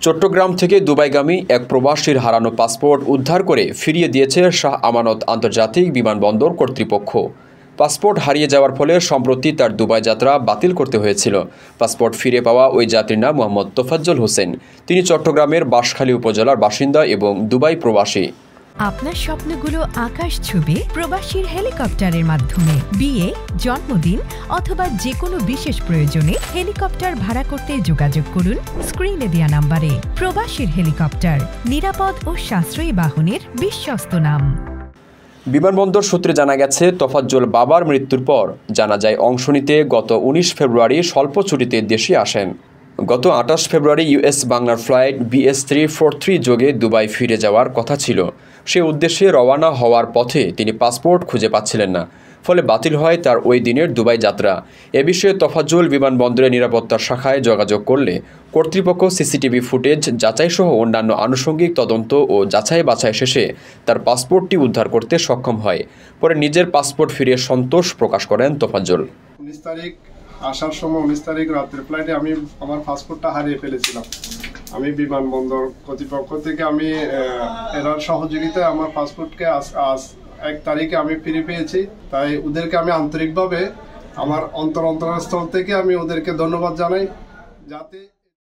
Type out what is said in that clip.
চট্টগ্রাম থেকে দুবাইগামী এক প্রবাসীর হারানো পাসপোর্ট উদ্ধার করে ফিরিয়ে দিয়েছে শাহ আমানত আন্তর্জাতিক বিমানবন্দর কর্তৃপক্ষ। পাসপোর্ট হারিয়ে যাওয়ার ফলে সম্প্রতি তার দুবাই যাত্রা বাতিল করতে হয়েছিল। পাসপোর্ট ফিরে পাওয়া ওই যাত্রীর নাম মোহাম্মদ তোফাজ্জল হোসেন। তিনি চট্টগ্রামের বাঁশখালী উপজেলার বাসিন্দা এবং দুবাই প্রবাসী। আপনার স্বপ্নগুলো আকাশ ছুবে প্রবাসীর হেলিকপ্টারের মাধ্যমে। বিয়ে, জন্মদিন অথবা যে কোনো বিশেষ প্রয়োজনে হেলিকপ্টার ভাড়া করতে যোগাযোগ করুন স্ক্রিনে দেয়া নাম্বারে। প্রবাসীর হেলিকপ্টার, নিরাপদ ও সাশ্রয়ী বাহনের বিশ্বস্ত নাম। বিমানবন্দর সূত্রে জানা গেছে, তোফাজ্জল বাবার মৃত্যুর পর জানাজায় অংশ নিতে গত ১৯ ফেব্রুয়ারি স্বল্প ছুটিতে দেশে আসেন। গত ২৮ ফেব্রুয়ারি ইউএস বাংলার ফ্লাইট BS343 যোগে দুবাই ফিরে যাওয়ার কথা ছিল। সে উদ্দেশ্যে রওনা হওয়ার পথে তিনি পাসপোর্ট খুঁজে পাচ্ছিলেন না, ফলে বাতিল হয় তার ওই দিনের দুবাই যাত্রা। এ বিষয়ে তোফাজ্জল বিমানবন্দরের নিরাপত্তা শাখায় যোগাযোগ করলে কর্তৃপক্ষ সিসিটিভি ফুটেজ যাচাইসহ অন্যান্য আনুষঙ্গিক তদন্ত ও যাচাই বাছাই শেষে তার পাসপোর্টটি উদ্ধার করতে সক্ষম হয়। পরে নিজের পাসপোর্ট ফিরিয়ে সন্তোষ প্রকাশ করেন তোফাজ্জল। 19 তারিখ আসার সময় 19 তারিখ রাতের ফ্লাইটে আমি আমার পাসপোর্টটা হারিয়ে ফেলেছিলাম। আমি বিমানবন্দর কর্তৃপক্ষ থেকে আমি এরার সহযোগিতায় আমার পাসপোর্টকে আজ 1 তারিখে আমি ফিরে পেয়েছি। তাই ওদেরকে আমি আন্তরিকভাবে আমার অন্তরস্থল থেকে আমি ওদেরকে ধন্যবাদ জানাই। যাতে